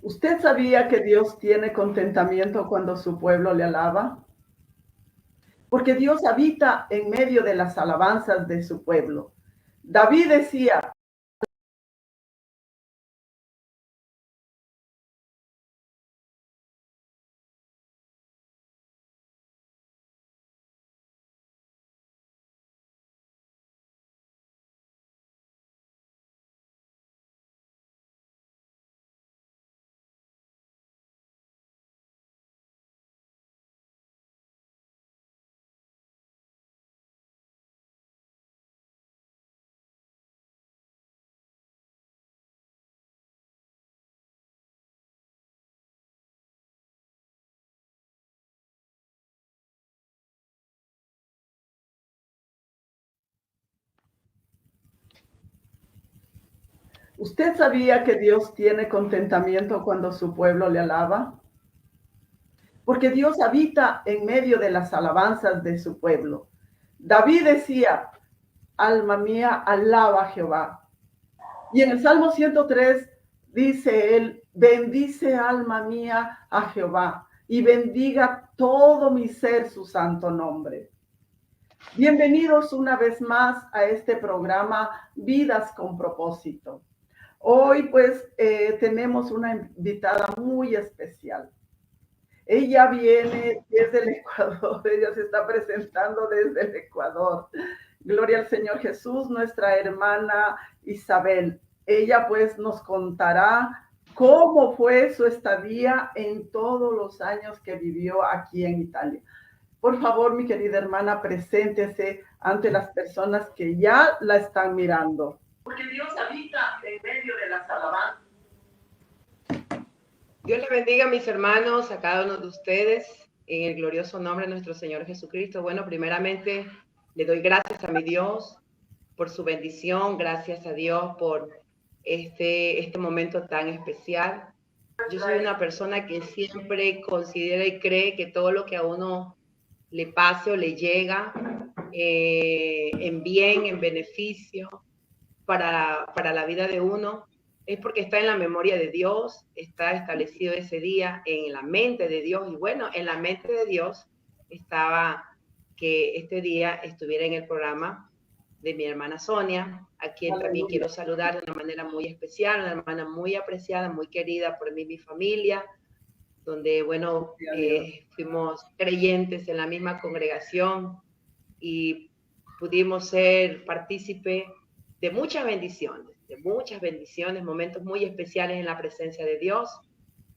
¿Usted sabía que Dios tiene contentamiento cuando su pueblo le alaba? Porque Dios habita en medio de las alabanzas de su pueblo. David decía, ¿usted sabía que Dios tiene contentamiento cuando su pueblo le alaba? Porque Dios habita en medio de las alabanzas de su pueblo. David decía, alma mía, alaba a Jehová. Y en el Salmo 103 dice él, bendice alma mía a Jehová y bendiga todo mi ser su santo nombre. Bienvenidos una vez más a este programa Vidas con propósito. Hoy pues tenemos una invitada muy especial. Ella viene desde el Ecuador, ella se está presentando desde el Ecuador. Gloria al Señor Jesús, nuestra hermana Isabel. Ella pues nos contará cómo fue su estadía en todos los años que vivió aquí en Italia. Por favor, mi querida hermana, preséntese ante las personas que ya la están mirando. Porque Dios habita en medio de las alabanzas. Dios le bendiga, mis hermanos, a cada uno de ustedes, en el glorioso nombre de nuestro Señor Jesucristo. Bueno, primeramente le doy gracias a mi Dios por su bendición, gracias a Dios por este momento tan especial. Yo soy una persona que siempre considera y cree que todo lo que a uno le pase o le llega en bien, en beneficio para la vida de uno, es porque está en la memoria de Dios, está establecido ese día en la mente de Dios. Y bueno, en la mente de Dios estaba que este día estuviera en el programa de mi hermana Sonia, a quien también quiero saludar de una manera muy especial, una hermana muy apreciada, muy querida por mí y mi familia, donde, bueno, fuimos creyentes en la misma congregación y pudimos ser partícipe de muchas bendiciones, momentos muy especiales en la presencia de Dios.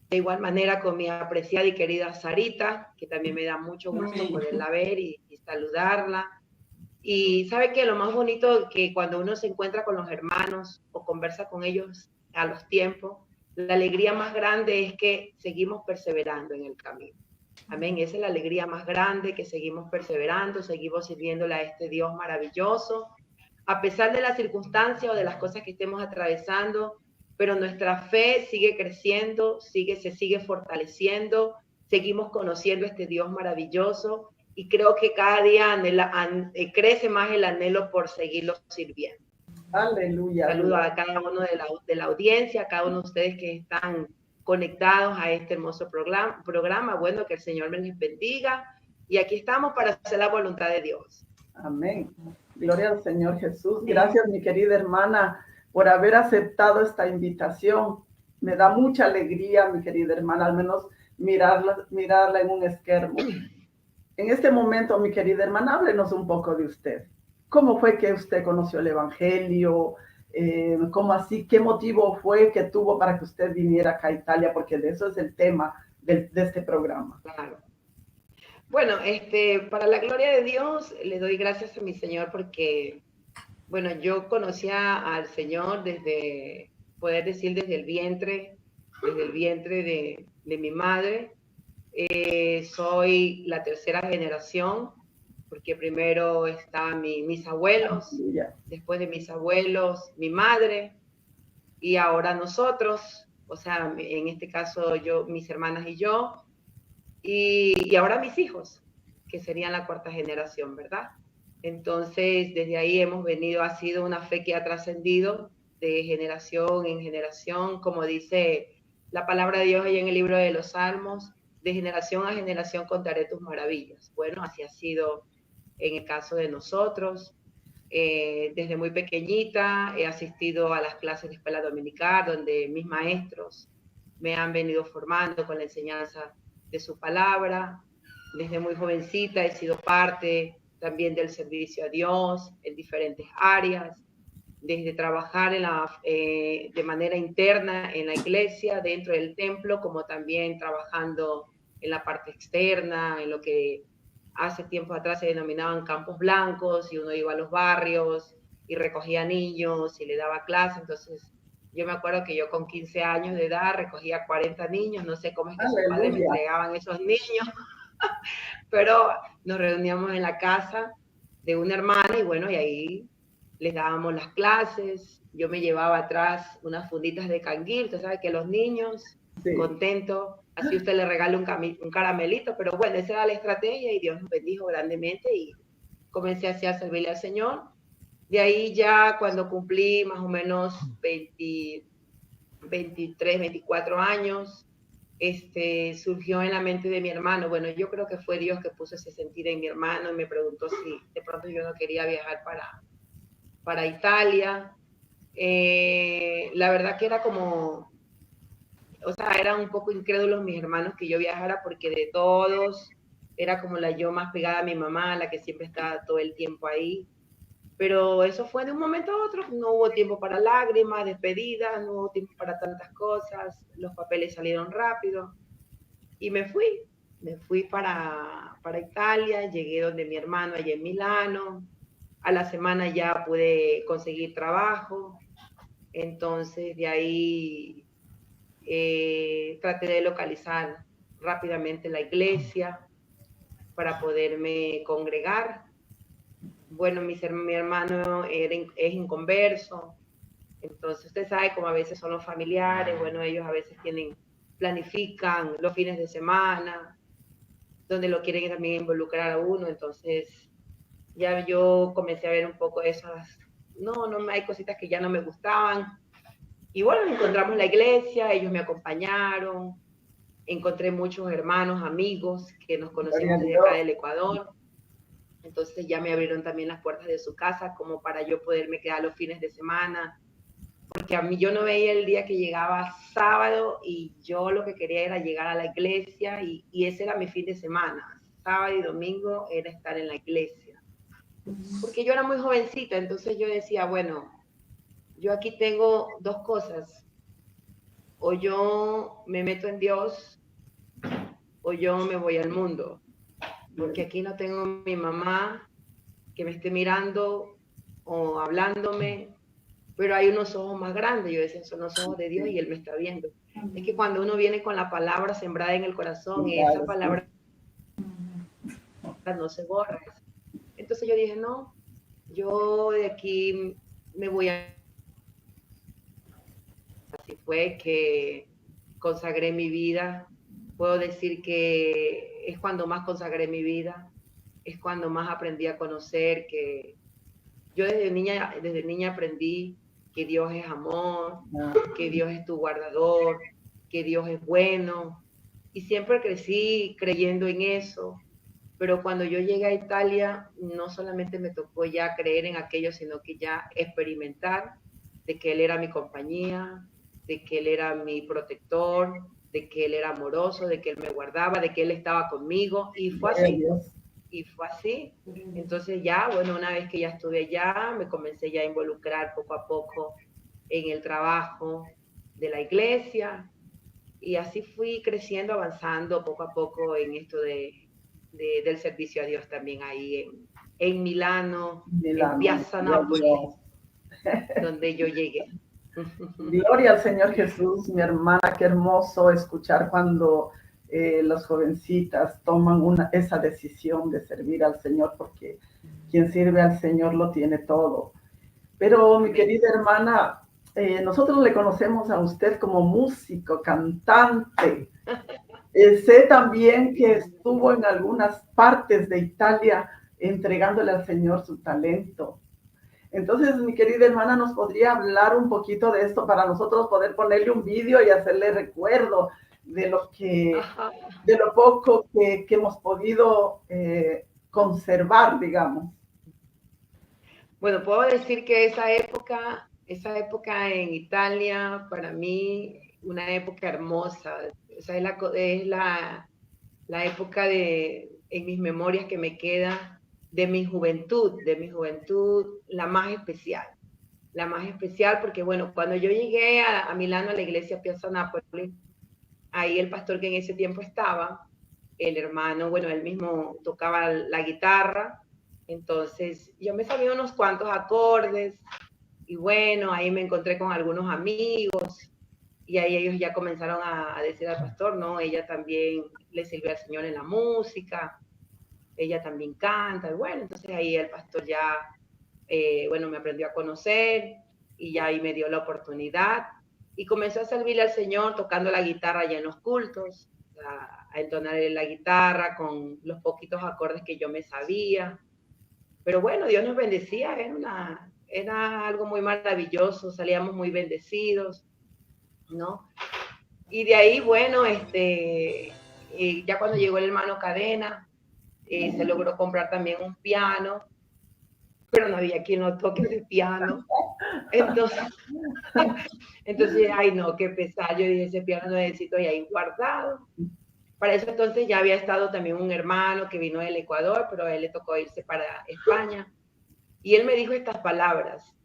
De igual manera con mi apreciada y querida Sarita, que también me da mucho gusto poderla ver y saludarla. Y sabe que lo más bonito que cuando uno se encuentra con los hermanos o conversa con ellos a los tiempos, la alegría más grande es que seguimos perseverando en el camino. Amén. Esa es la alegría más grande, que seguimos perseverando, seguimos sirviéndole a este Dios maravilloso, a pesar de las circunstancias o de las cosas que estemos atravesando, pero nuestra fe sigue creciendo, se sigue fortaleciendo, seguimos conociendo a este Dios maravilloso y creo que cada día crece más el anhelo por seguirlo sirviendo. Aleluya. Saludo a cada uno de la audiencia, a cada uno de ustedes que están conectados a este hermoso programa. Bueno, que el Señor me les bendiga. Y aquí estamos para hacer la voluntad de Dios. Amén. Gloria al Señor Jesús. Gracias, mi querida hermana, por haber aceptado esta invitación. Me da mucha alegría, mi querida hermana, al menos mirarla en un esquermo. En este momento, mi querida hermana, háblenos un poco de usted. ¿Cómo fue que usted conoció el Evangelio? ¿Cómo así? ¿Qué motivo fue que tuvo para que usted viniera acá a Italia? Porque de eso es el tema de este programa. Claro. Bueno, para la gloria de Dios, le doy gracias a mi Señor porque, bueno, yo conocía al Señor desde, poder decir, desde el vientre de mi madre. Soy la tercera generación, porque primero estaban mis abuelos, después de mis abuelos, mi madre, y ahora nosotros, o sea, en este caso yo, mis hermanas y yo, y ahora mis hijos, que serían la cuarta generación, ¿verdad? Entonces, desde ahí hemos venido, ha sido una fe que ha trascendido de generación en generación, como dice la palabra de Dios ahí en el libro de los Salmos, de generación a generación contaré tus maravillas. Bueno, así ha sido en el caso de nosotros. Desde muy pequeñita he asistido a las clases de escuela dominical, donde mis maestros me han venido formando con la enseñanza de su palabra. Desde muy jovencita he sido parte también del servicio a Dios en diferentes áreas, desde trabajar de manera interna en la iglesia, dentro del templo, como también trabajando en la parte externa, en lo que hace tiempo atrás se denominaban campos blancos, y uno iba a los barrios y recogía niños y le daba clase. Entonces, yo me acuerdo que yo con 15 años de edad recogía 40 niños, no sé cómo es que sus padres me entregaban esos niños, pero nos reuníamos en la casa de una hermana y bueno, y ahí les dábamos las clases. Yo me llevaba atrás unas funditas de canguil, usted sabe que los niños, sí, contentos, así usted le regala un caramelito, pero bueno, esa era la estrategia y Dios nos bendijo grandemente y comencé así a servirle al Señor. De ahí ya cuando cumplí más o menos 23, 24 años, surgió en la mente de mi hermano. Bueno, yo creo que fue Dios que puso ese sentir en mi hermano y me preguntó si de pronto yo no quería viajar para Italia. La verdad que era como, o sea, eran un poco incrédulos mis hermanos que yo viajara, porque de todos era como la yo más pegada a mi mamá, la que siempre estaba todo el tiempo ahí. Pero eso fue de un momento a otro, no hubo tiempo para lágrimas, despedidas, no hubo tiempo para tantas cosas, los papeles salieron rápido y me fui para Italia, llegué donde mi hermano allá en Milano, a la semana ya pude conseguir trabajo, entonces de ahí traté de localizar rápidamente la iglesia para poderme congregar. Bueno, mi hermano es inconverso, entonces usted sabe cómo a veces son los familiares, bueno, ellos a veces planifican los fines de semana, donde lo quieren también involucrar a uno, entonces ya yo comencé a ver un poco esas, no, hay cositas que ya no me gustaban, y bueno, encontramos la iglesia, ellos me acompañaron, encontré muchos hermanos, amigos que nos conocimos desde acá del Ecuador. Entonces ya me abrieron también las puertas de su casa como para yo poderme quedar los fines de semana, porque a mí yo no veía el día que llegaba sábado y yo lo que quería era llegar a la iglesia y ese era mi fin de semana. Sábado y domingo era estar en la iglesia. Porque yo era muy jovencita, entonces yo decía, bueno, yo aquí tengo dos cosas. O yo me meto en Dios o yo me voy al mundo. Porque aquí no tengo mi mamá que me esté mirando o hablándome, pero hay unos ojos más grandes. Yo decía, son los ojos de Dios y Él me está viendo. Es que cuando uno viene con la palabra sembrada en el corazón, y esa palabra no se borra. Entonces yo dije, no, yo de aquí me voy a... Así fue que consagré mi vida. Puedo decir que es cuando más consagré mi vida, es cuando más aprendí a conocer que yo desde niña aprendí que Dios es amor, que Dios es tu guardador, que Dios es bueno, y siempre crecí creyendo en eso. Pero cuando yo llegué a Italia, no solamente me tocó ya creer en aquello, sino que ya experimentar de que Él era mi compañía, de que Él era mi protector, de que Él era amoroso, de que Él me guardaba, de que Él estaba conmigo, y fue así. Y fue así. Entonces ya, bueno, una vez que ya estuve allá, me comencé ya a involucrar poco a poco en el trabajo de la iglesia, y así fui creciendo, avanzando poco a poco en esto del servicio a Dios también ahí en Milano, en Piazza Napoli, donde yo llegué. Gloria al Señor Jesús, mi hermana, qué hermoso escuchar cuando las jovencitas toman esa decisión de servir al Señor, porque quien sirve al Señor lo tiene todo. Pero mi querida hermana, nosotros le conocemos a usted como músico, cantante. Sé también que estuvo en algunas partes de Italia entregándole al Señor su talento. Entonces, mi querida hermana, ¿nos podría hablar un poquito de esto para nosotros poder ponerle un vídeo y hacerle recuerdo de de lo poco que hemos podido conservar, digamos? Bueno, puedo decir que esa época en Italia, para mí, una época hermosa. Esa es la época en mis memorias que me queda de mi juventud, la más especial porque, bueno, cuando yo llegué a Milano, a la iglesia Piazza Napoli, ahí el pastor que en ese tiempo estaba, el hermano, bueno, él mismo tocaba la guitarra, entonces yo me sabía unos cuantos acordes y bueno, ahí me encontré con algunos amigos y ahí ellos ya comenzaron a decir al pastor, no, ella también le sirve al Señor en la música, ella también canta, y bueno, entonces ahí el pastor ya, bueno, me aprendió a conocer y ya ahí me dio la oportunidad y comenzó a servirle al Señor tocando la guitarra allá en los cultos, a entonar la guitarra con los poquitos acordes que yo me sabía. Pero bueno, Dios nos bendecía, era algo muy maravilloso, salíamos muy bendecidos, ¿no? Y de ahí, bueno, ya cuando llegó el hermano Cadena, se logró comprar también un piano, pero no había quien lo toque ese piano. Entonces, entonces, ay no, qué pesar. Yo dije, ese piano lo necesito ahí guardado. Para eso entonces ya había estado también un hermano que vino del Ecuador, pero a él le tocó irse para España. Y él me dijo estas palabras: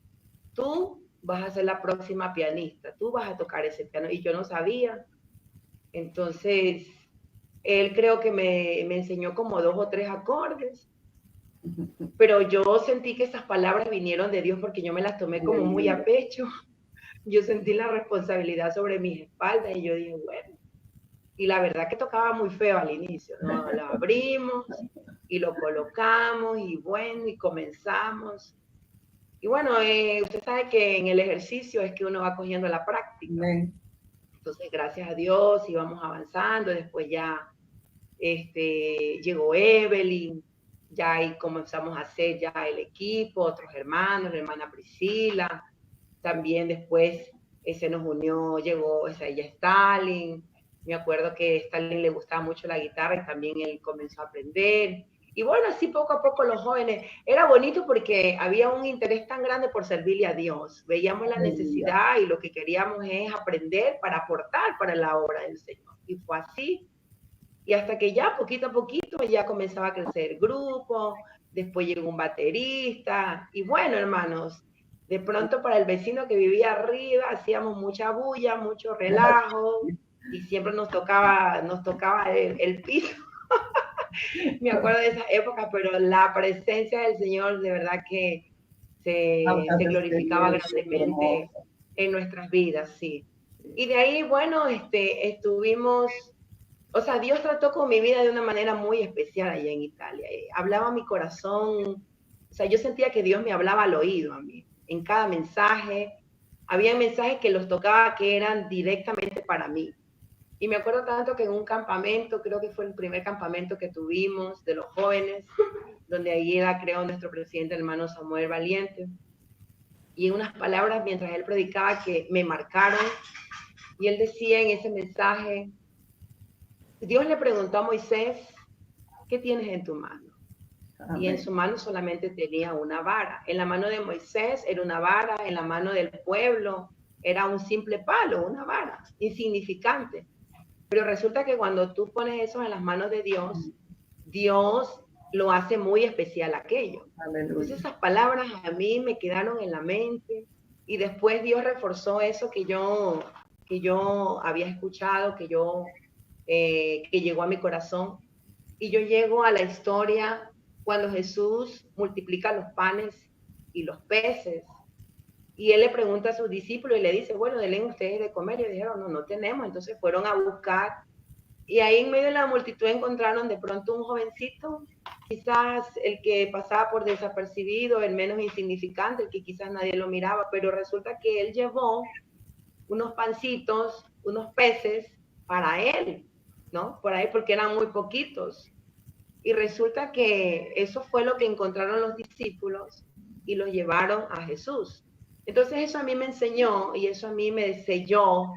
tú vas a ser la próxima pianista, tú vas a tocar ese piano. Y yo no sabía. Entonces, él creo que me enseñó como 2 o 3 acordes, pero yo sentí que esas palabras vinieron de Dios porque yo me las tomé como muy a pecho. Yo sentí la responsabilidad sobre mis espaldas y yo dije, bueno, y la verdad que tocaba muy feo al inicio, ¿no? Lo abrimos y lo colocamos y bueno, y comenzamos. Y bueno, usted sabe que en el ejercicio es que uno va cogiendo la práctica. Entonces, gracias a Dios íbamos avanzando, después ya llegó Evelyn, ya ahí comenzamos a hacer ya el equipo, otros hermanos, la hermana Priscila, también después se nos unió, llegó ella Stalin, me acuerdo que a Stalin le gustaba mucho la guitarra y también él comenzó a aprender. Y bueno, así poco a poco los jóvenes, era bonito porque había un interés tan grande por servirle a Dios. Veíamos la necesidad y lo que queríamos es aprender para aportar para la obra del Señor. Y fue así. Y hasta que ya poquito a poquito ya comenzaba a crecer el grupo, después llegó un baterista. Y bueno, hermanos, de pronto para el vecino que vivía arriba hacíamos mucha bulla, mucho relajo y siempre nos tocaba el piso. Me acuerdo de esa época, pero la presencia del Señor de verdad que se glorificaba grandemente en nuestras vidas, sí. Y de ahí, bueno, estuvimos, o sea, Dios trató con mi vida de una manera muy especial allá en Italia. Hablaba a mi corazón, o sea, yo sentía que Dios me hablaba al oído a mí, en cada mensaje. Había mensajes que los tocaba que eran directamente para mí. Y me acuerdo tanto que en un campamento, creo que fue el primer campamento que tuvimos de los jóvenes, donde ahí era, creo, nuestro presidente, el hermano Samuel Valiente, y unas palabras mientras él predicaba que me marcaron, y él decía en ese mensaje, Dios le preguntó a Moisés, ¿qué tienes en tu mano? Amén. Y en su mano solamente tenía una vara. En la mano de Moisés era una vara, en la mano del pueblo era un simple palo, una vara, insignificante. Pero resulta que cuando tú pones eso en las manos de Dios, Dios lo hace muy especial aquello. Aleluya. Entonces esas palabras a mí me quedaron en la mente y después Dios reforzó eso que yo había escuchado, que llegó a mi corazón. Y yo llego a la historia cuando Jesús multiplica los panes y los peces. Y él le pregunta a sus discípulos y le dice, bueno, denle ustedes de comer. Y ellos dijeron, no, no tenemos. Entonces fueron a buscar. Y ahí en medio de la multitud encontraron de pronto un jovencito, quizás el que pasaba por desapercibido, el menos insignificante, el que quizás nadie lo miraba. Pero resulta que él llevó unos pancitos, unos peces para él, ¿no? Por ahí porque eran muy poquitos. Y resulta que eso fue lo que encontraron los discípulos y los llevaron a Jesús. Entonces eso a mí me enseñó y eso a mí me selló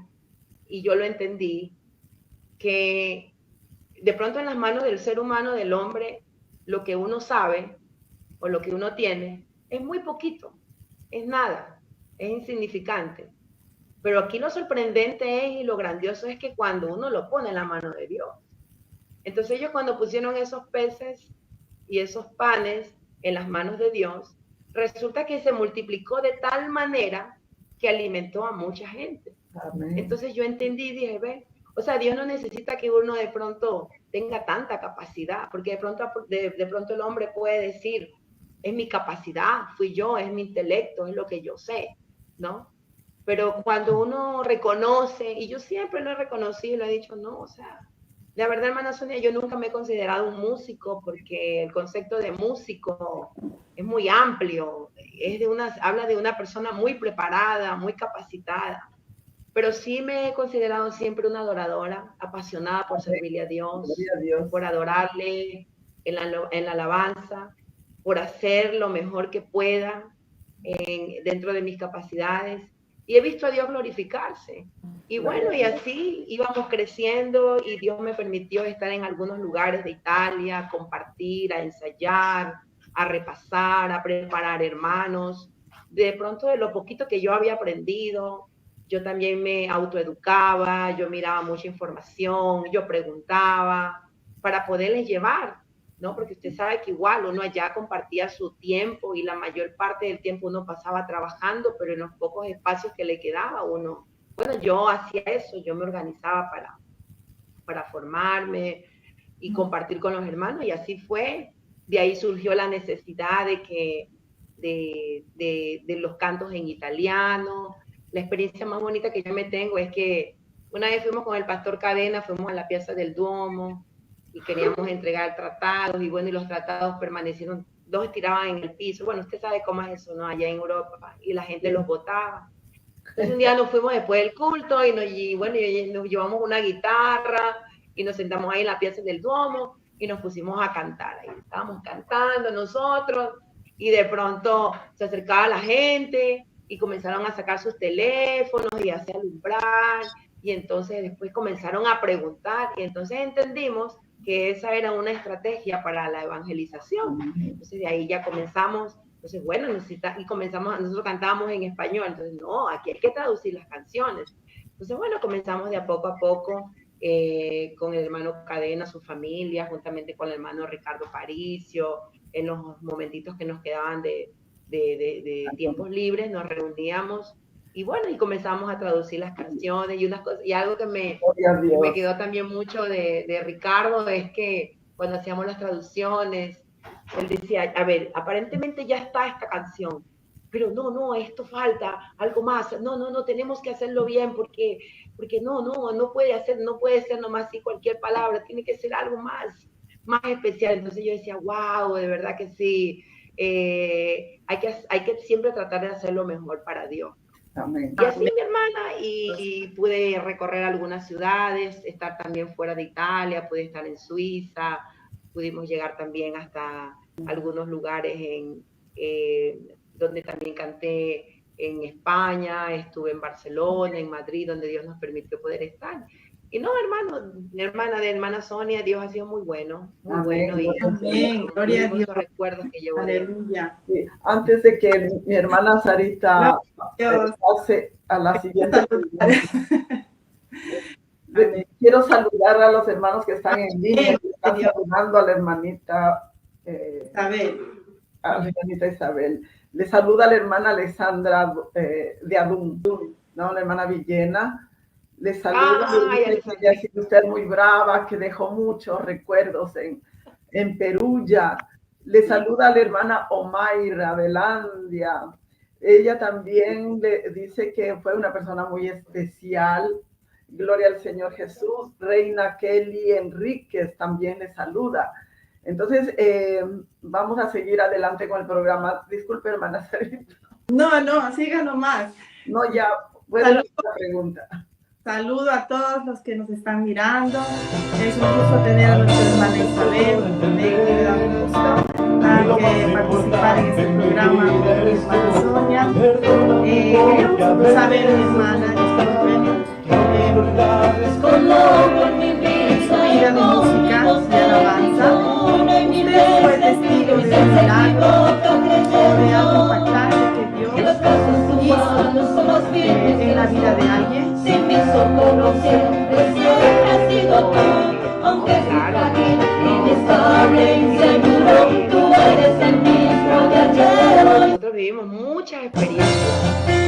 y yo lo entendí, que de pronto en las manos del ser humano, del hombre, lo que uno sabe o lo que uno tiene es muy poquito, es nada, es insignificante. Pero aquí lo sorprendente es y lo grandioso es que cuando uno lo pone en la mano de Dios. Entonces ellos cuando pusieron esos peces y esos panes en las manos de Dios, resulta que se multiplicó de tal manera que alimentó a mucha gente. Amén. Entonces yo entendí y dije, ve, o sea, Dios no necesita que uno de pronto tenga tanta capacidad, porque de pronto el hombre puede decir, es mi capacidad, fui yo, es mi intelecto, es lo que yo sé, ¿no? Pero cuando uno reconoce, y yo siempre lo he reconocido y lo he dicho, no, o sea, la verdad, hermana Sonia, yo nunca me he considerado un músico porque el concepto de músico es muy amplio, habla de una persona muy preparada, muy capacitada, pero sí me he considerado siempre una adoradora, apasionada por servirle a Dios, por adorarle en la alabanza, por hacer lo mejor que pueda dentro de mis capacidades. Y he visto a Dios glorificarse. Y bueno, y así íbamos creciendo y Dios me permitió estar en algunos lugares de Italia, compartir, a ensayar, a repasar, a preparar hermanos. De pronto, de lo poquito que yo había aprendido, yo también me autoeducaba, yo miraba mucha información, yo preguntaba para poderles llevar, ¿no? Porque usted sabe que igual uno allá compartía su tiempo y la mayor parte del tiempo uno pasaba trabajando, pero en los pocos espacios que le quedaba uno, bueno, yo hacía eso, yo me organizaba para formarme y compartir con los hermanos y así fue. De ahí surgió la necesidad de los cantos en italiano. La experiencia más bonita que yo me tengo es que una vez fuimos con el pastor Cadena, fuimos a la Piazza del Duomo, y queríamos entregar tratados, y bueno, y los tratados permanecieron, los tiraban en el piso. Bueno, usted sabe cómo es eso, ¿no? Allá en Europa, y la gente los botaba. Entonces un día nos fuimos después del culto, y nos llevamos una guitarra, y nos sentamos ahí en la Piazza del Duomo, y nos pusimos a cantar. Ahí estábamos cantando nosotros, y de pronto se acercaba la gente, y comenzaron a sacar sus teléfonos, y a hacer alumbrar, y entonces después comenzaron a preguntar, y entonces entendimos que esa era una estrategia para la evangelización. Entonces de ahí ya comenzamos, entonces bueno, y comenzamos, nosotros cantábamos en español, entonces no, aquí hay que traducir las canciones. Entonces bueno, comenzamos de a poco con el hermano Cadena, su familia, juntamente con el hermano Ricardo Paricio, en los momentitos que nos quedaban de tiempos libres, nos reuníamos y bueno, y comenzamos a traducir las canciones y unas cosas, y algo que me quedó también mucho de Ricardo es que cuando hacíamos las traducciones, él decía, a ver, aparentemente ya está esta canción, pero no, esto falta, algo más, no, tenemos que hacerlo bien porque no puede ser nomás así cualquier palabra, tiene que ser algo más especial. Entonces yo decía, wow, de verdad que sí, hay que siempre tratar de hacer lo mejor para Dios. Amén. Y así mi hermana, y pude recorrer algunas ciudades, estar también fuera de Italia, pude estar en Suiza, pudimos llegar también hasta algunos lugares donde también canté en España, estuve en Barcelona, en Madrid, donde Dios nos permitió poder estar. Y no, hermana Sonia, Dios ha sido muy bueno, muy bueno. Y amén, gloria a Dios. Recuerdos que llevo. Aleluya. Sí. Antes de que mi hermana Sarita pase a la siguiente pregunta, quiero saludar a los hermanos que están en línea, que están saludando a la hermanita Isabel. A la hermanita Isabel. Le saluda a la hermana Alessandra de Adún, ¿no? La hermana Villena. Le saluda, le dice que usted es muy brava, que dejó muchos recuerdos en Perugia. Le saluda a la hermana Omaira Velandia. Ella también le dice que fue una persona muy especial. Gloria al Señor Jesús. Reina Kelly Enríquez también le saluda. Entonces, vamos a seguir adelante con el programa. Disculpe, hermana Sarita. No, siga nomás. No, ya, puede hacer la pregunta. Saludo a todos los que nos están mirando. Es un gusto tener a nuestra hermana Isabel. Me da un gusto. que participar en este programa con mi hermana Sonia. Queremos saber, mi hermana, su vida de música, de alabanza. Usted fue testigo de un milagro, de algo impactante que Dios hizo en la vida de alguien. Sin mi socorro siempre ha sido tú, aunque frágil, inestable, inseguro, tú eres el mismo de ayer. Nosotros vivimos muchas experiencias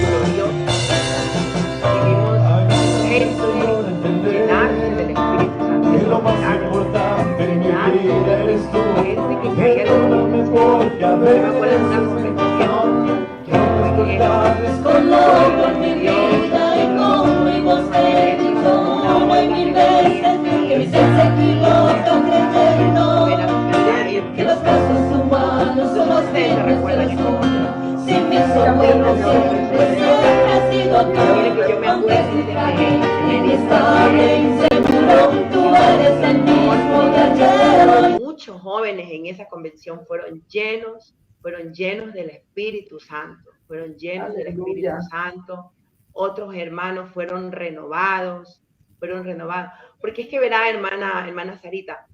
gloriosas, vivimos gente llenarse del Espíritu Santo, Es lo más importante en mi vida, eres tú. gente que caía de los Mejor que Yo me acuerdo de una conversación Con loco en mi vida y conmigo digo una y mil veces que mi ser se equivoca creyendo que los casos humanos son los siempre sin mi socorro siempre ha sido tú, aunque frágil, inestable, inseguro, tú eres el mismo de ayer. muchos jóvenes en esa convención fueron llenos del Espíritu Santo, fueron llenos del Espíritu Aleluya. Santo. Otros hermanos fueron renovados, porque es que verá, hermana Sarita,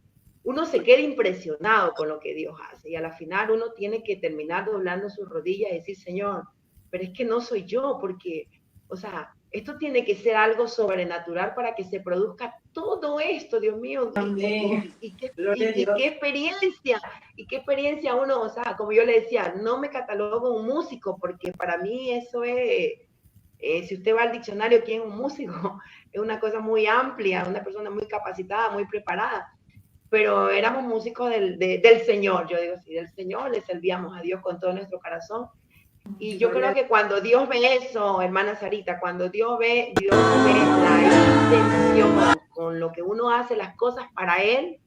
uno se queda impresionado con lo que Dios hace y a la final uno tiene que terminar doblando sus rodillas y decir, Señor, pero es que no soy yo, porque, o sea, esto tiene que ser algo sobrenatural para que se produzca todo esto, Dios mío. Amén. Y qué Gloria a Dios. qué experiencia uno, o sea, como yo le decía, no me catalogo un músico, porque para mí eso es, si usted va al diccionario, ¿quién es un músico? Es una cosa muy amplia, una persona muy capacitada, muy preparada, pero éramos músicos del Señor, yo digo así, del Señor, le servíamos a Dios con todo nuestro corazón. Y yo creo que cuando Dios ve eso, hermana Sarita, cuando Dios ve la intención con lo que uno hace las cosas para Él,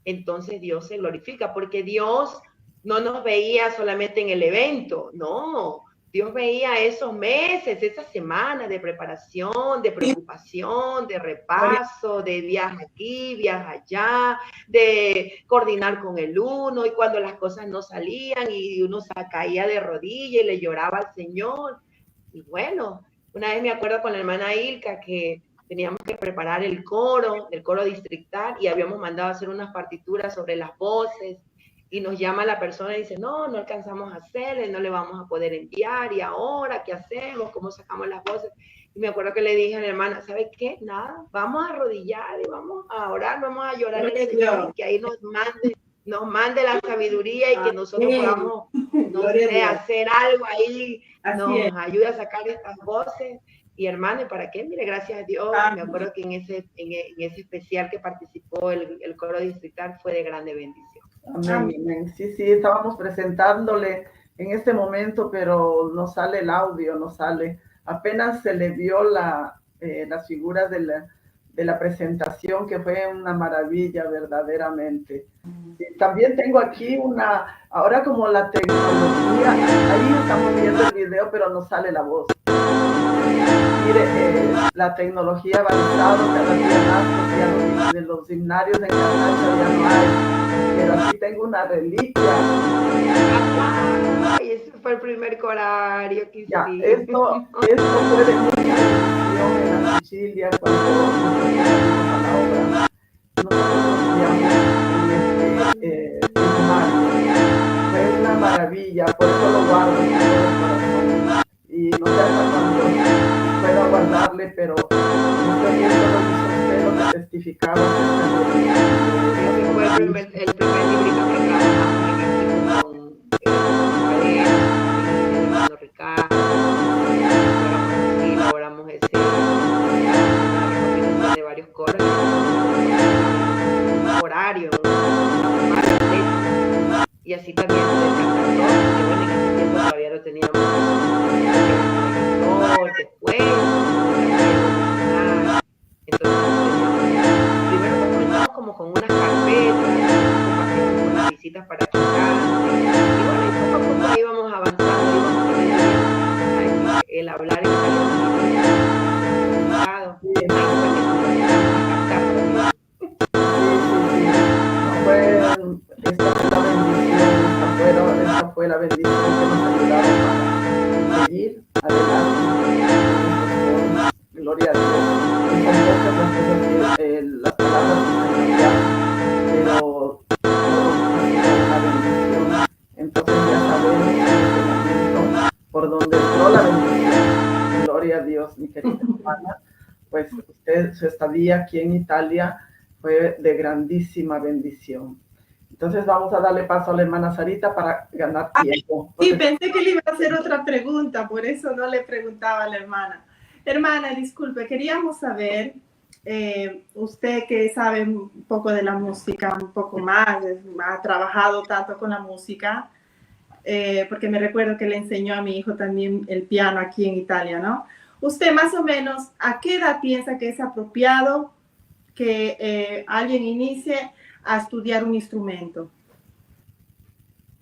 entonces Dios se glorifica, porque Dios no nos veía solamente en el evento, no, Dios veía esos meses, esas semanas de preparación, de preocupación, de repaso, de viaje aquí, viaje allá, de coordinar con el uno, y cuando las cosas no salían y uno se caía de rodillas y le lloraba al Señor. Y bueno, una vez me acuerdo con la hermana Ilka que teníamos que preparar el coro distrital, y habíamos mandado a hacer unas partituras sobre las voces, y nos llama la persona y dice, no alcanzamos a hacerle, no le vamos a poder enviar, y ahora, ¿qué hacemos? ¿Cómo sacamos las voces? Y me acuerdo que le dije a la hermana, ¿sabes qué? Nada, vamos a arrodillar y vamos a orar, vamos a llorar al Señor, y que ahí nos mande la sabiduría y que nosotros podamos, no sé, hacer algo ahí, nos ayude a sacar estas voces. Y hermano, ¿y para qué? Mire, gracias a Dios, me acuerdo que en ese especial que participó el coro distrital fue de grande bendición. Amén, amén. Sí, estábamos presentándole en este momento, pero no sale el audio, no sale. Apenas se le vio las figuras de la presentación, que fue una maravilla verdaderamente. Sí, también tengo aquí ahora como la tecnología, ahí estamos viendo el video, pero no sale la voz. Mire, la tecnología ha avanzado cada día más, porque de los himnarios en Casacha ya no hay. Pero aquí tengo una reliquia. Ay, ese fue el primer corario que Ya, hicimos. esto fue de mucha bendición en la Sicilia cuando nosotros a la obra. Nosotros fue una maravilla, por eso lo guardo en todo el corazón. Y no sé hasta cuándo puedo guardarle, pero estoy viendo lo que hizo usted, lo que testificaba. Ese fue el primer librito que trabajamos en equipo con Javier y el hermano Ricardo. Y elaboramos una recopilación de varios coros, un horario, y así también poder cantar todo, que bueno, en ese tiempo todavía lo teníamos después, entonces primero comenzamos como con unas carpetas, compartimos unas visitas para cantar, y bueno, y poco a poco íbamos avanzando, íbamos aprendiendo el hablar y Dios, mi querida hermana, pues usted, su estadía aquí en Italia fue de grandísima bendición. Entonces vamos a darle paso a la hermana Sarita para ganar tiempo. Sí, pensé que le iba a hacer otra pregunta, por eso no le preguntaba a la hermana. Hermana, disculpe, queríamos saber, usted que sabe un poco de la música, un poco más, ha trabajado tanto con la música, porque me recuerdo que le enseñó a mi hijo también el piano aquí en Italia, ¿no? Usted más o menos, ¿a qué edad piensa que es apropiado que alguien inicie a estudiar un instrumento?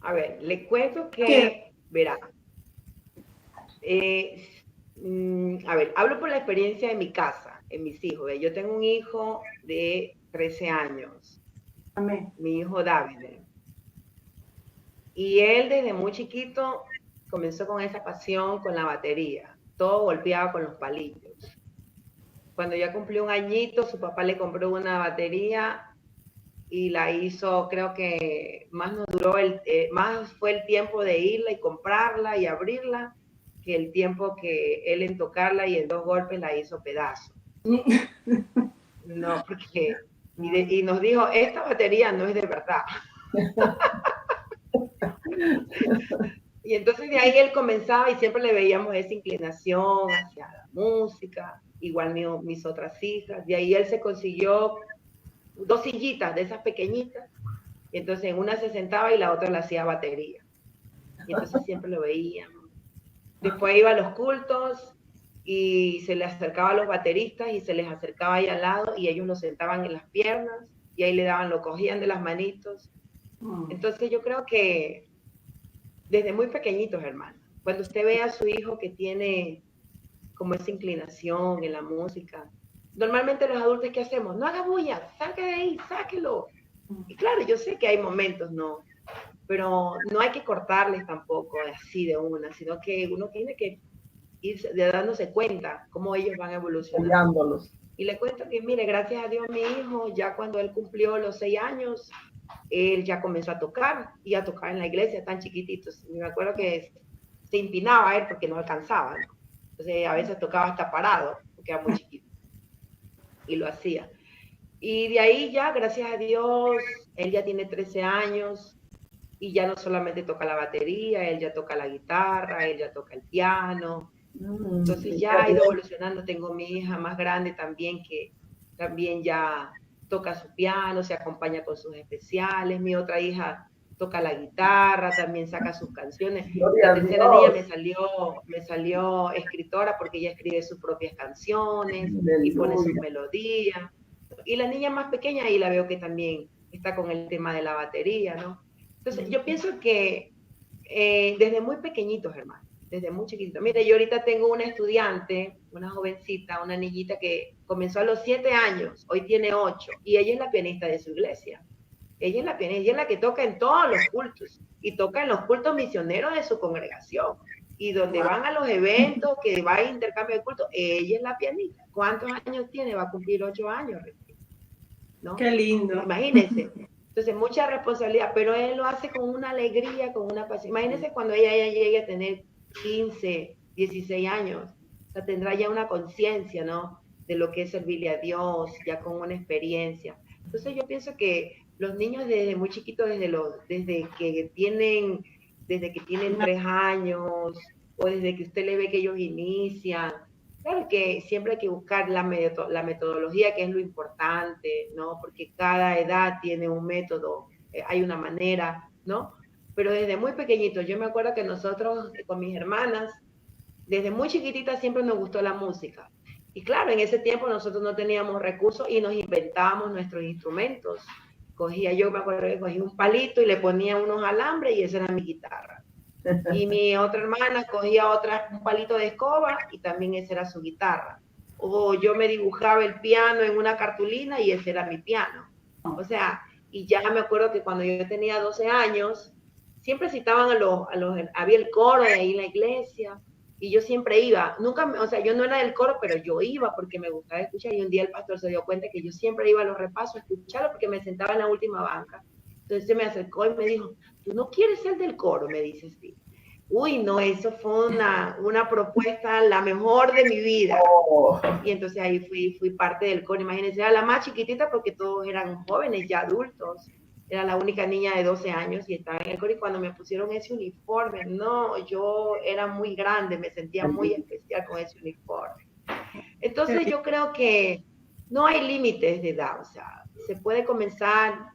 A ver, le cuento que, verá, a ver, hablo por la experiencia de mi casa, en mis hijos. Yo tengo un hijo de 13 años, Amén. mi hijo David. Y él desde muy chiquito comenzó con esa pasión con la batería. Todo golpeaba con los palillos. Cuando ya cumplió un añito, su papá le compró una batería y la hizo, creo que más nos duró, más fue el tiempo de irla y comprarla y abrirla que el tiempo que él en tocarla, y en 2 golpes la hizo pedazo. No, porque, y nos dijo, esta batería no es de verdad. Y entonces de ahí él comenzaba y siempre le veíamos esa inclinación hacia la música, igual mis otras hijas. De ahí él se consiguió 2 sillitas de esas pequeñitas, y entonces en una se sentaba y la otra la hacía batería. Y entonces siempre lo veíamos. Después iba a los cultos y se le acercaba a los bateristas y se les acercaba ahí al lado y ellos lo sentaban en las piernas y ahí le daban, lo cogían de las manitos. Entonces yo creo que desde muy pequeñitos, hermano, cuando usted ve a su hijo que tiene como esa inclinación en la música, normalmente los adultos, ¿qué hacemos? No haga bulla, saque de ahí, sáquelo. Y claro, yo sé que hay momentos, ¿no? Pero no hay que cortarles tampoco así de una, sino que uno tiene que ir dándose cuenta cómo ellos van evolucionando. Apoyándolos. Y le cuento que, mire, gracias a Dios, mi hijo, ya cuando él cumplió los 6 años, él ya comenzó a tocar, y a tocar en la iglesia tan chiquititos. Y me acuerdo que se empinaba él porque no alcanzaba, ¿no? Entonces a veces tocaba hasta parado, porque era muy chiquito. Y lo hacía. Y de ahí ya, gracias a Dios, él ya tiene 13 años, y ya no solamente toca la batería, él ya toca la guitarra, él ya toca el piano. Entonces ya ha ido evolucionando. Tengo mi hija más grande también, que también ya toca su piano, se acompaña con sus especiales. Mi otra hija toca la guitarra, también saca sus canciones. La tercera niña me salió escritora, porque ella escribe sus propias canciones y pone sus melodías. Y la niña más pequeña, ahí la veo que también está con el tema de la batería, ¿no? Entonces yo pienso que desde muy pequeñitos, hermano, desde muy chiquitito. Mire, yo ahorita tengo una estudiante, una jovencita, una niñita que comenzó a los 7 años, hoy tiene 8, y ella es la pianista de su iglesia. Ella es la pianista, ella es la que toca en todos los cultos, y toca en los cultos misioneros de su congregación. Y donde van a los eventos, que va a intercambio de cultos, ella es la pianista. ¿Cuántos años tiene? Va a cumplir 8 años, ¿no? Qué lindo. Imagínense. Entonces, mucha responsabilidad, pero él lo hace con una alegría, con una pasión. Imagínense cuando ella ya llegue a tener 15, 16 años, o sea, tendrá ya una conciencia, ¿no? De lo que es servirle a Dios, ya con una experiencia. Entonces, yo pienso que los niños desde muy chiquitos, desde que tienen 3 años, o desde que usted le ve que ellos inician, claro que siempre hay que buscar la metodología, que es lo importante, ¿no? Porque cada edad tiene un método, hay una manera, ¿no? Pero desde muy pequeñito, yo me acuerdo que nosotros con mis hermanas, desde muy chiquititas siempre nos gustó la música. Y claro, en ese tiempo nosotros no teníamos recursos y nos inventábamos nuestros instrumentos. Yo me acuerdo que cogía un palito y le ponía unos alambres y esa era mi guitarra. Y mi otra hermana cogía un palito de escoba y también esa era su guitarra. O yo me dibujaba el piano en una cartulina y ese era mi piano. O sea, y ya me acuerdo que cuando yo tenía 12 años, siempre citaban había el coro de ahí en la iglesia, y yo siempre iba. O sea, yo no era del coro, pero yo iba porque me gustaba escuchar, y un día el pastor se dio cuenta que yo siempre iba a los repasos a escucharlo porque me sentaba en la última banca. Entonces se me acercó y me dijo, ¿tú no quieres ser del coro? Me dice, sí. uy, no, eso fue una propuesta la mejor de mi vida. Oh, Y entonces ahí fui parte del coro. Imagínense, era la más chiquitita porque todos eran jóvenes, ya adultos. Era la única niña de 12 años y estaba en el coro. Y cuando me pusieron ese uniforme, no, yo era muy grande, me sentía muy especial con ese uniforme. Entonces yo creo que no hay límites de edad, o sea, se puede comenzar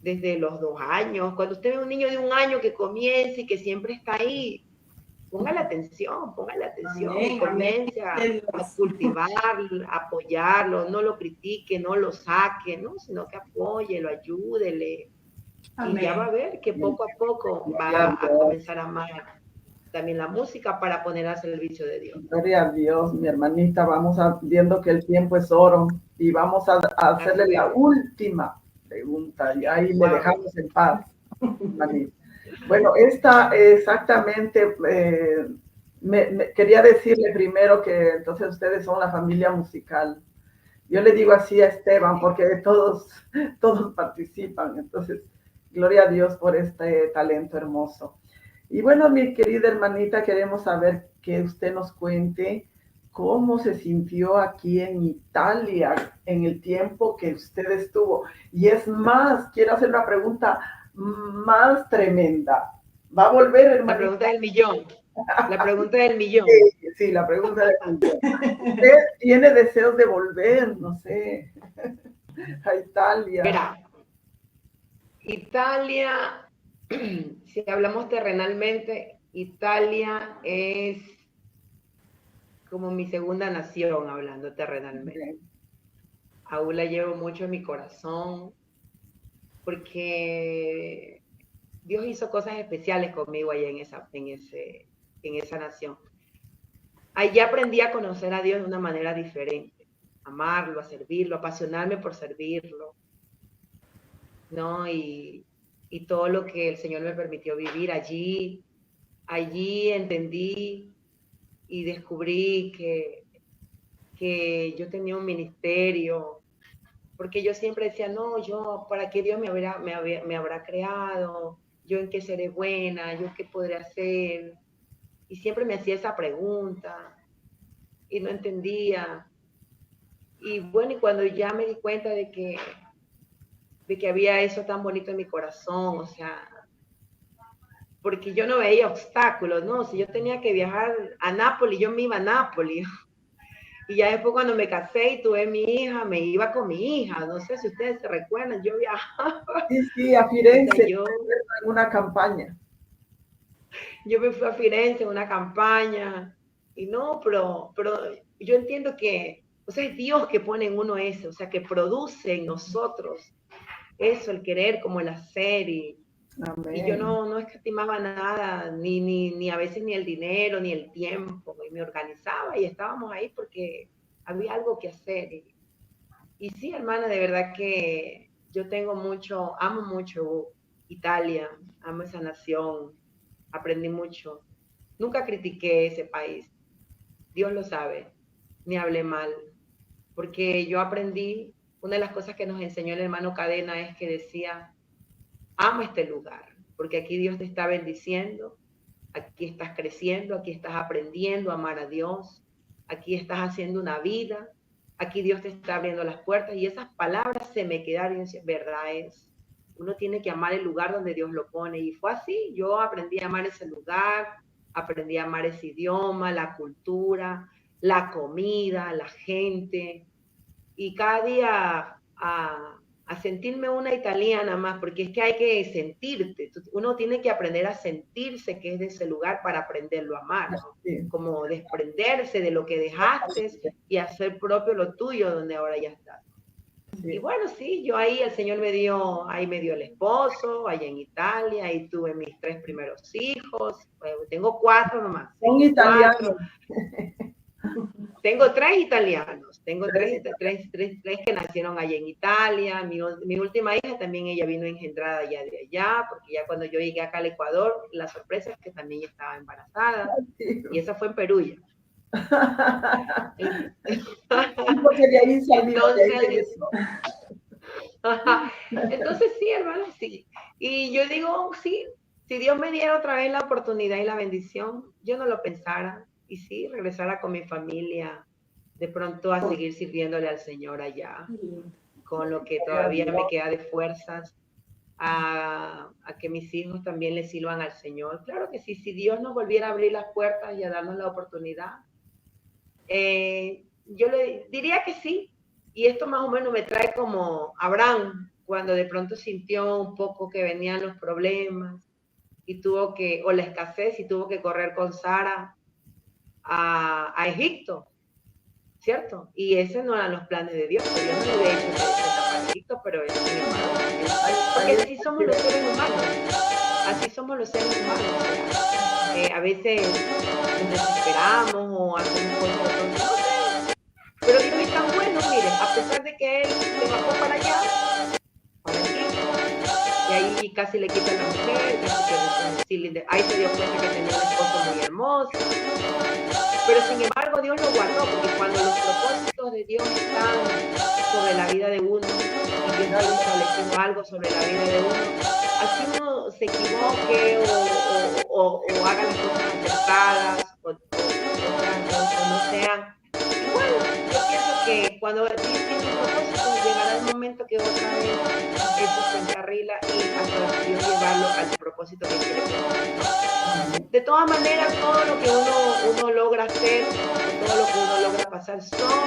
desde los 2 años. Cuando usted ve un niño de 1 año que comience y que siempre está ahí, póngale atención Amén, y comience a cultivarlo, a apoyarlo, no lo critique, no lo saque, ¿no? Sino que apóyelo, ayúdele. Amén. Y ya va a ver que poco a poco va a comenzar a amar también la música para poner al servicio de Dios. Gloria a Dios, mi hermanita. Vamos viendo que el tiempo es oro y vamos a hacerle la última pregunta y ahí le dejamos en paz, hermanita. Bueno, esta exactamente, quería decirle primero que entonces ustedes son la familia musical. Yo le digo así a Esteban porque todos participan, entonces gloria a Dios por este talento hermoso. Y bueno, mi querida hermanita, queremos saber que usted nos cuente cómo se sintió aquí en Italia en el tiempo que usted estuvo. Y es más, quiero hacer una pregunta más tremenda. ¿Va a volver, hermanita? La pregunta del millón. La pregunta del millón. Sí, la pregunta del millón. ¿Usted tiene deseos de volver, no sé, a Italia? Mira, Italia, si hablamos terrenalmente, Italia es como mi segunda nación, hablando terrenalmente. Aún la llevo mucho en mi corazón, porque Dios hizo cosas especiales conmigo allá en esa nación. Allí aprendí a conocer a Dios de una manera diferente, a amarlo, a servirlo, a apasionarme por servirlo, ¿no? Y todo lo que el Señor me permitió vivir allí entendí y descubrí que yo tenía un ministerio, porque yo siempre decía, no, ¿para qué Dios me habrá creado? ¿Yo en qué seré buena? ¿Yo qué podré hacer? Y siempre me hacía esa pregunta y no entendía. Y bueno, y cuando ya me di cuenta de que había eso tan bonito en mi corazón, o sea, porque yo no veía obstáculos, ¿no? Si yo tenía que viajar a Nápoles, yo me iba a Nápoles. Y ya después cuando me casé y tuve mi hija, me iba con mi hija. No sé si ustedes se recuerdan, yo viajaba. Sí, a Firenze, O sea, en una campaña. Yo me fui a Firenze en una campaña. Y no, pero yo entiendo que, o sea, es Dios que pone en uno eso, o sea, que produce en nosotros eso, el querer como el hacer. Y yo no escatimaba nada, ni a veces ni el dinero, ni el tiempo, y me organizaba y estábamos ahí porque había algo que hacer. Y sí, hermana, de verdad que yo amo mucho Italia, amo esa nación, aprendí mucho. Nunca critiqué ese país, Dios lo sabe, ni hablé mal, porque yo aprendí, una de las cosas que nos enseñó el hermano Cadena es que decía, ama este lugar, porque aquí Dios te está bendiciendo, aquí estás creciendo, aquí estás aprendiendo a amar a Dios, aquí estás haciendo una vida, aquí Dios te está abriendo las puertas, y esas palabras se me quedaron, y decía, verdad es, uno tiene que amar el lugar donde Dios lo pone, y fue así, yo aprendí a amar ese lugar, aprendí a amar ese idioma, la cultura, la comida, la gente, y cada día a sentirme una italiana más, porque es que hay que sentirte, uno tiene que aprender a sentirse que es de ese lugar para aprenderlo a amar, ¿no? Sí. Como desprenderse de lo que dejaste y hacer propio lo tuyo donde ahora ya estás. Sí. Y bueno, sí, yo ahí el Señor me dio el esposo, allá en Italia, ahí tuve mis 3 primeros hijos, tengo 4 nomás. Son italianos. Tengo 3 italianos, tengo tres que nacieron allá en Italia. Mi última hija también, ella vino engendrada ya de allá, porque ya cuando yo llegué acá al Ecuador, la sorpresa es que también ella estaba embarazada, y esa fue en Perú ya. Porque de ahí salió, entonces sí, hermano, sí. Y yo digo, sí, Si Dios me diera otra vez la oportunidad y la bendición, yo no lo pensara. Y sí, regresara con mi familia, de pronto a seguir sirviéndole al Señor allá, con lo que todavía me queda de fuerzas, a que mis hijos también le sirvan al Señor. Claro que sí, si Dios nos volviera a abrir las puertas y a darnos la oportunidad, yo le diría que sí. Y esto más o menos me trae como Abraham, cuando de pronto sintió un poco que venían los problemas y tuvo que, o la escasez, y tuvo que correr con Sara a Egipto, ¿cierto? Y ese no eran los planes de Dios. Dios no le había dicho que para Egipto, pero sin embargo, porque así somos los seres humanos. Así somos los seres humanos. O sea, a veces nos desesperamos o hacemos cosas de no sé. Pero Dios es tan bueno, miren, a pesar de que Él se bajó para allá, para Egipto, y ahí casi le quitan la mujer, ahí se dio cuenta que tenía una esposa muy hermosa. Pero sin embargo Dios lo guardó, porque cuando los propósitos de Dios están sobre la vida de uno, y Dios ha establecido algo sobre la vida de uno, así uno se equivoque o haga las cosas acertadas, o no sean. Y bueno, yo pienso que cuando Dios tiene un propósito, llegará el momento que otra vez eso se encarrila y hasta Dios llevarlo al propósito que quiere que. De todas maneras, todo lo que uno logra hacer, todo lo que uno logra pasar, son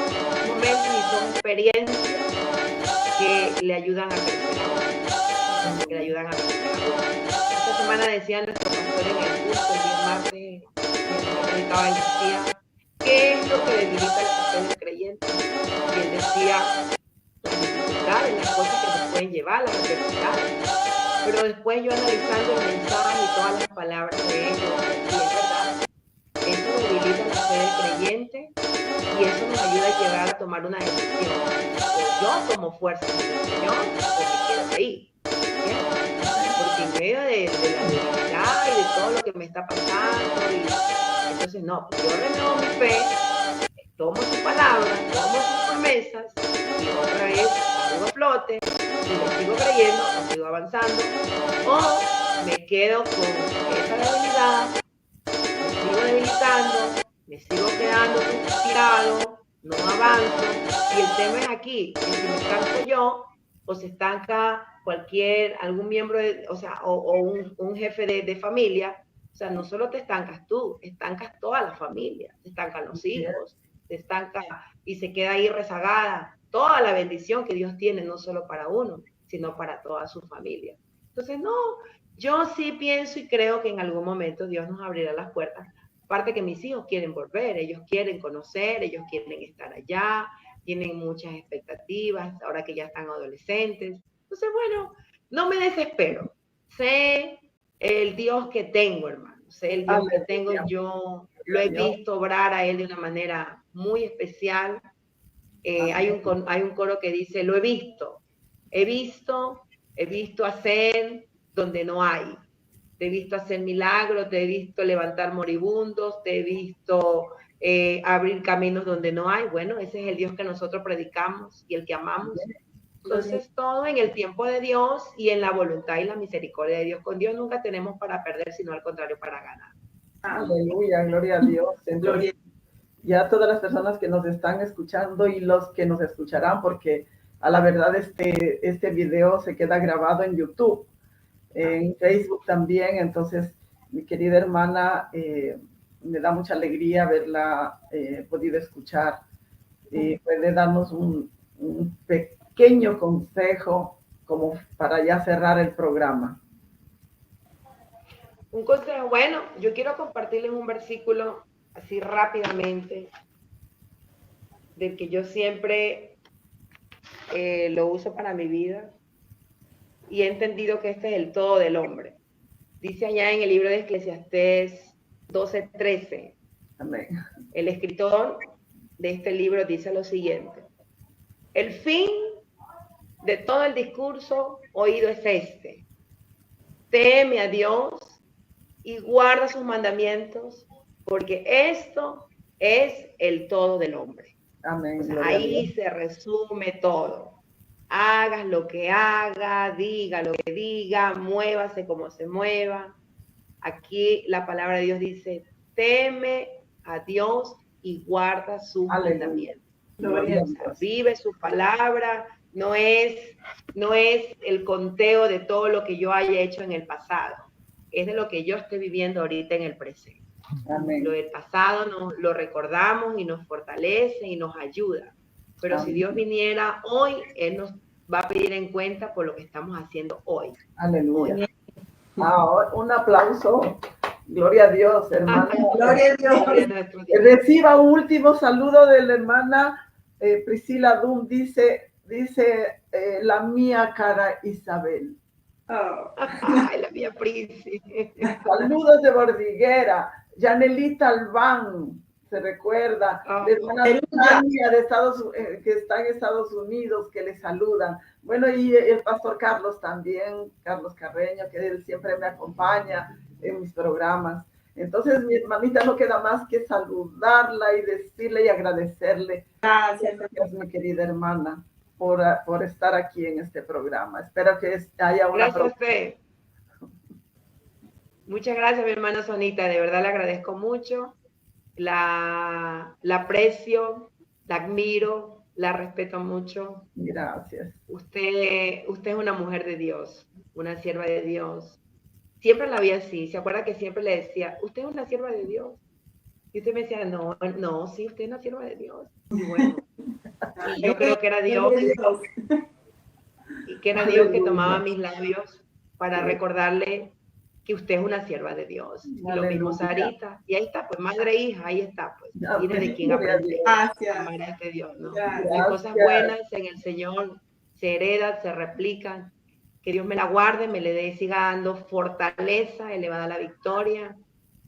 momentos y son experiencias que le ayudan a crecer. Que le ayudan a crecer. Esta semana decía nuestro pastor en el curso, el día martes, él decía, ¿qué es lo que debilita la fe del creyente? Y él decía, las dificultades, las cosas que nos pueden llevar, las adversidades. Pero después yo analizando el mensaje y todas las palabras de ellos, y es verdad, eso debilita la fe del creyente y eso nos ayuda a llegar a tomar una decisión. O yo tomo fuerza en el Señor o me quedo ahí. Porque en medio de la debilidad y de todo lo que me está pasando, y entonces no, yo renuevo mi fe, tomo su palabra, tomo sus promesas y otra vez salgo a flote y le sigo creyendo o sigo avanzando, o me quedo con esa debilidad, me sigo debilitando, me sigo quedando tirado, no avanzo. Y el tema es aquí, que si me estanco yo o se estanca algún miembro, o un jefe de familia, o sea, no solo te estancas tú, estancas toda la familia, te estancan los hijos, te estanca y se queda ahí rezagada toda la bendición que Dios tiene, no solo para uno, sino para toda su familia. Entonces, no, yo sí pienso y creo que en algún momento Dios nos abrirá las puertas. Aparte que mis hijos quieren volver, ellos quieren conocer, ellos quieren estar allá, tienen muchas expectativas, ahora que ya están adolescentes. Entonces, bueno, no me desespero. Sé el Dios que tengo, hermano. Sé el Dios que tengo. Yo lo he visto obrar a Él de una manera muy especial. Hay un coro que dice, lo he visto hacer donde no hay. Te he visto hacer milagros, te he visto levantar moribundos, te he visto abrir caminos donde no hay. Bueno, ese es el Dios que nosotros predicamos y el que amamos. Entonces, todo en el tiempo de Dios y en la voluntad y la misericordia de Dios. Con Dios nunca tenemos para perder, sino al contrario, para ganar. Aleluya, gloria a Dios. Entonces, ya todas las personas que nos están escuchando y los que nos escucharán, porque a la verdad este video se queda grabado en YouTube, en Facebook también. Entonces, mi querida hermana, me da mucha alegría haberla podido escuchar. Puede darnos un pequeño consejo como para ya cerrar el programa. Un consejo, bueno, yo quiero compartirles un versículo así rápidamente, del que yo siempre lo uso para mi vida y he entendido que este es el todo del hombre. Dice allá en el libro de Eclesiastés 12:13. Amén. El escritor de este libro dice lo siguiente: el fin de todo el discurso oído es este: teme a Dios y guarda sus mandamientos, porque esto es el todo del hombre. Amén. O sea, ahí se resume todo. Hagas lo que haga, diga lo que diga, muévase como se mueva. Aquí la palabra de Dios dice, teme a Dios y guarda sus mandamientos. Gloria a O sea, Dios. vive su palabra, no es el conteo de todo lo que yo haya hecho en el pasado, es de lo que yo esté viviendo ahorita en el presente. Amén. Lo del pasado lo recordamos y nos fortalece y nos ayuda. Pero si Dios viniera hoy, Él nos va a pedir en cuenta por lo que estamos haciendo hoy. Aleluya. Un aplauso. Gloria a Dios, hermana. Gloria a Dios. Gloria a nuestro Dios. Reciba un último saludo de la hermana Priscila Dum. Dice la mía cara Isabel. Ay, la mía Prisi. Saludos de Bordiguera. Yanelita Albán, se recuerda. La hermana Tania de que está en Estados Unidos, que le saludan. Bueno, y el pastor Carlos también, Carlos Carreño, que él siempre me acompaña en mis programas. Entonces, mi hermanita, no queda más que saludarla y decirle y agradecerle. Gracias, mi querida hermana, por estar aquí en este programa. Espero que haya una... Gracias a usted. Muchas gracias, mi hermana Sonita. De verdad le agradezco mucho. La aprecio, la admiro, la respeto mucho. Gracias. Usted es una mujer de Dios, una sierva de Dios. Siempre la vi así. ¿Se acuerda que siempre le decía, usted es una sierva de Dios? Y usted me decía, no, sí, usted es una sierva de Dios. Y bueno, y yo creo que era Dios. Y que era Dios que tomaba mis labios para recordarle que usted es una sierva de Dios. Y lo mismo Sarita. Y ahí está, pues, madre e hija, ahí está, pues. Tiene de quién aprender. Gracias. Amar a este Dios, ¿no? Gracias. Las cosas buenas en el Señor se heredan, se replican. Que Dios me la guarde, me le dé, siga dando fortaleza, elevada la victoria.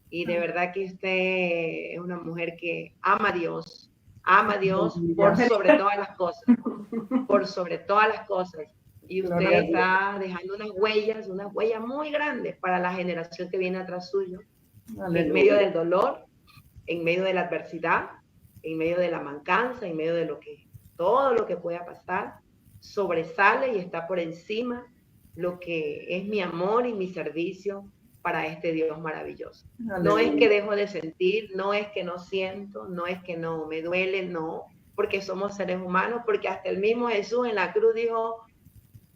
Y de verdad que usted es una mujer que ama a Dios por sobre todas las cosas. Por sobre todas las cosas. Y usted está dejando unas huellas muy grandes para la generación que viene atrás suyo. Aleluya. En medio del dolor, en medio de la adversidad, en medio de la mancanza, en medio de todo lo que pueda pasar, sobresale y está por encima lo que es mi amor y mi servicio para este Dios maravilloso. Aleluya. No es que dejo de sentir, no es que no siento, no es que no me duele, no, porque somos seres humanos, porque hasta el mismo Jesús en la cruz dijo,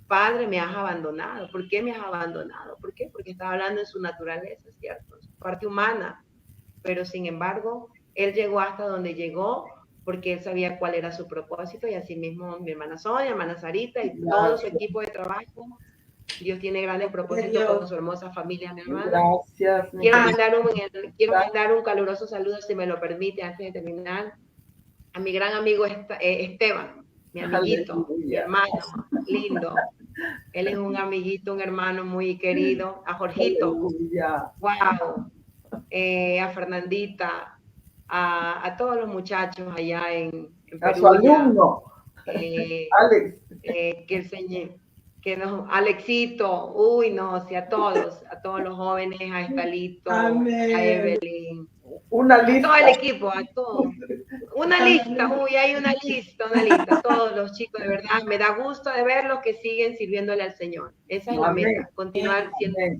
Padre, me has abandonado. ¿Por qué me has abandonado? ¿Por qué? Porque estaba hablando en su naturaleza, ¿cierto? Su parte humana. Pero sin embargo, Él llegó hasta donde llegó porque Él sabía cuál era su propósito y así mismo mi hermana Sonia, hermana Sarita y todo su equipo de trabajo. Dios tiene grandes propósitos con su hermosa familia, mi hermana. Gracias. Quiero mandar un caluroso saludo, si me lo permite, antes de terminar, a mi gran amigo Esteban, mi amiguito, mi hermano, lindo. Él es un amiguito, un hermano muy querido. A Jorgito, wow, a Fernandita, a todos los muchachos allá en Perú. A su alumno, Alex. Alexito, uy, no, sí, a todos los jóvenes, a Estalito, a Evelyn. Una lista. A todo el equipo, a todos. Una lista, hay una lista. Todos los chicos, de verdad, me da gusto de verlos que siguen sirviéndole al Señor. Esa es la meta, continuar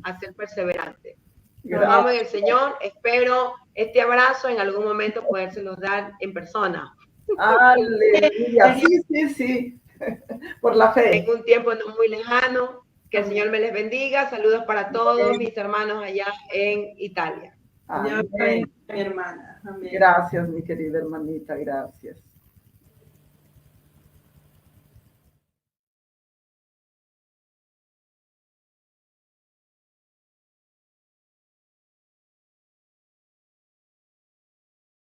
a ser perseverante. Nos vamos en el Señor, espero este abrazo en algún momento podérselos dar en persona. Aleluya, sí. Por la fe. En un tiempo no muy lejano, que el Señor me les bendiga. Saludos para todos mis hermanos allá en Italia. Amén. Mi hermana. Amén. Gracias, mi querida hermanita, gracias.